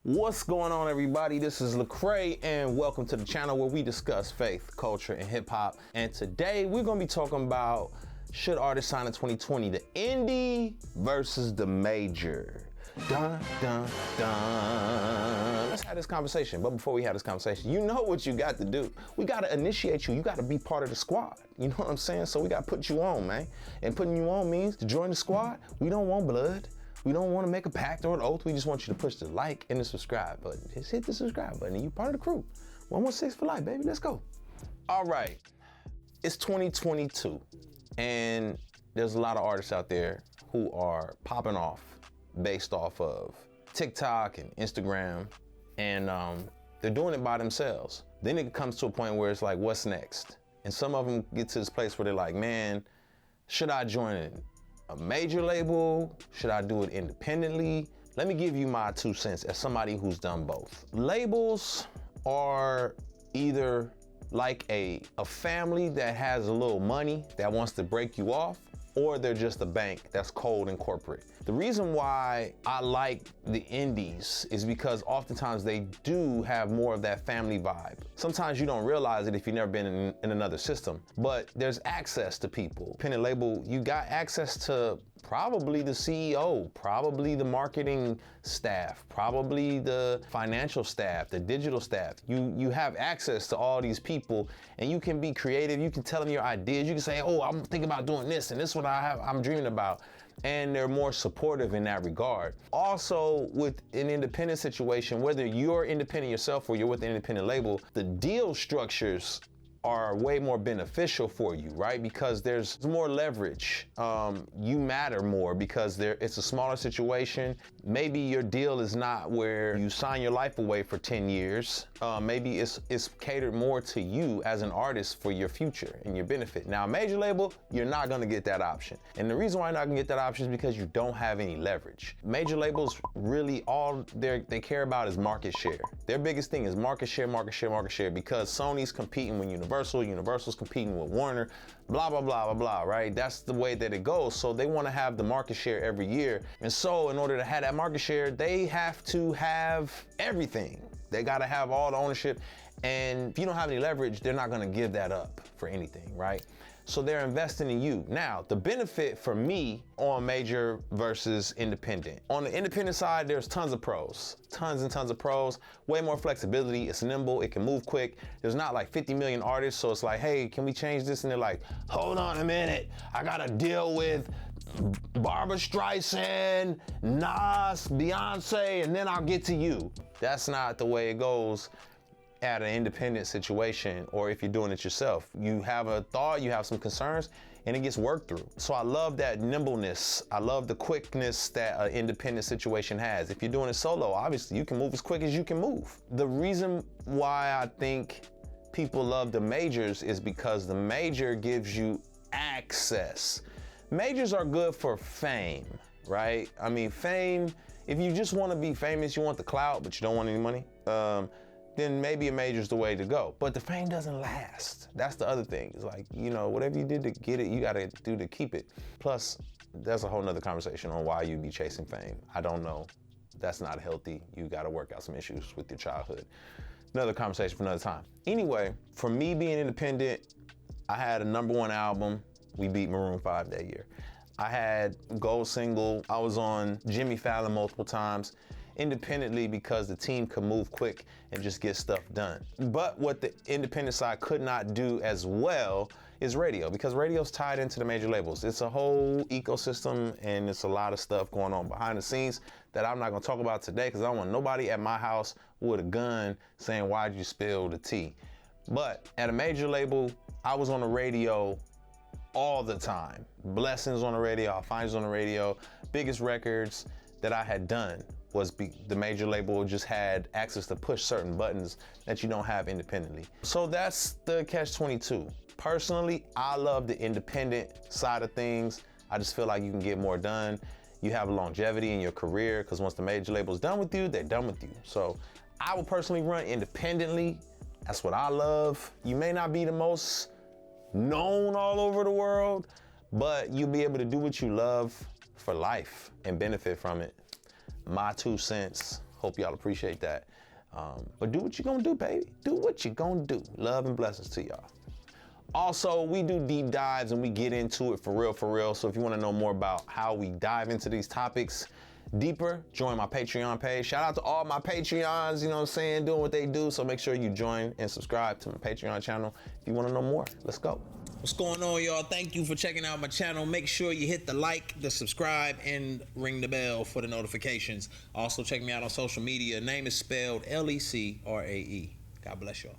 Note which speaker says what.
Speaker 1: What's going on, everybody? This is Lecrae, and welcome to the channel where we discuss faith, culture, and hip hop. And today we're gonna be talking about should artists sign in 2020, the indie versus the major. Dun, dun, dun. Let's have this conversation. But before we have this conversation, you know what you got to do. We gotta initiate you. You gotta be part of the squad. You know what I'm saying? So we gotta put you on, man. And putting you on means to join the squad, we don't want blood. We don't want to make a pact or an oath. We just want you to push the like and the subscribe button. Just hit the subscribe button and you're part of the crew. 116 for life, baby. Let's go. All right. It's 2022 and there's a lot of artists out there who are popping off based off of TikTok and Instagram, and they're doing it by themselves. Then it comes to a point where it's like, what's next? And some of them get to this place where they're like, man, should I join a major label? Should I do it independently? Let me give you my 2 cents as somebody who's done both. Labels are either like a family that has a little money that wants to break you off, or they're just a bank that's cold and corporate. The reason why I like the indies is because oftentimes they do have more of that family vibe. Sometimes you don't realize it if you've never been in another system, but there's access to people. Independent label, you got access to probably the CEO, probably the marketing staff, probably the financial staff, the digital staff. You have access to all these people and you can be creative. You can tell them your ideas. You can say, oh, I'm thinking about doing this and this is what I'm dreaming about. And they're more supportive in that regard. Also, with an independent situation, whether you're independent yourself or you're with an independent label, the deal structures are way more beneficial for you, right? Because there's more leverage. You matter more because it's a smaller situation. Maybe your deal is not where you sign your life away for 10 years. Maybe it's catered more to you as an artist for your future and your benefit. Now, a major label, you're not gonna get that option. And the reason why you're not gonna get that option is because you don't have any leverage. Major labels really all they care about is market share. Their biggest thing is market share, market share, market share, because Sony's competing with Universal's competing with Warner, blah, blah, blah, blah, blah, right? That's the way that it goes. So they want to have the market share every year. And so in order to have that market share, they have to have everything. They got to have all the ownership. And if you don't have any leverage, they're not going to give that up for anything, right? So they're investing in you. Now, the benefit for me on major versus independent. On the independent side, there's tons of pros, tons and tons of pros, way more flexibility. It's nimble, it can move quick. There's not like 50 million artists. So it's like, hey, can we change this? And they're like, hold on a minute. I got to deal with Barbara Streisand, Nas, Beyonce, and then I'll get to you. That's not the way it goes at an independent situation, or if you're doing it yourself. You have a thought, you have some concerns, and it gets worked through. So I love that nimbleness. I love the quickness that an independent situation has. If you're doing it solo, obviously you can move as quick as you can move. The reason why I think people love the majors is because the major gives you access. Majors are good for fame, right? I mean, fame, if you just want to be famous, you want the clout, but you don't want any money, then maybe a major's the way to go. But the fame doesn't last. That's the other thing. It's like, you know, whatever you did to get it, you gotta do to keep it. Plus, that's a whole nother conversation on why you be chasing fame. I don't know. That's not healthy. You gotta work out some issues with your childhood. Another conversation for another time. Anyway, for me being independent, I had a #1 album. We beat Maroon 5 that year. I had gold single. I was on Jimmy Fallon multiple times independently because the team could move quick and just get stuff done. But what the independent side could not do as well is radio, because radio's tied into the major labels. It's a whole ecosystem and it's a lot of stuff going on behind the scenes that I'm not gonna talk about today because I don't want nobody at my house with a gun saying, why'd you spill the tea? But at a major label, I was on the radio all the time. Blessings on the radio, I'll Find You on the radio. Biggest records that I had done was the major label just had access to push certain buttons that you don't have independently. So that's the catch-22. Personally, I love the independent side of things. I just feel like you can get more done. You have longevity in your career because once the major label is done with you, they're done with you. So I would personally run independently. That's what I love. You may not be the most known all over the world, but you'll be able to do what you love for life and benefit from it. My 2 cents Hope y'all appreciate that. But do what you gonna do, baby. Do what you gonna do. Love and blessings to y'all. Also, we do deep dives and we get into it for real. So if you want to know more about how we dive into these topics deeper, join my Patreon page. Shout out to all my Patreons, you know what I'm saying, doing what they do. So make sure you join and subscribe to my Patreon channel if you want to know more. Let's go. What's going on, y'all? Thank you for checking out my channel. Make sure you hit the like, the subscribe, and ring the bell for the notifications. Also, check me out on social media. Name is spelled Lecrae. God bless y'all.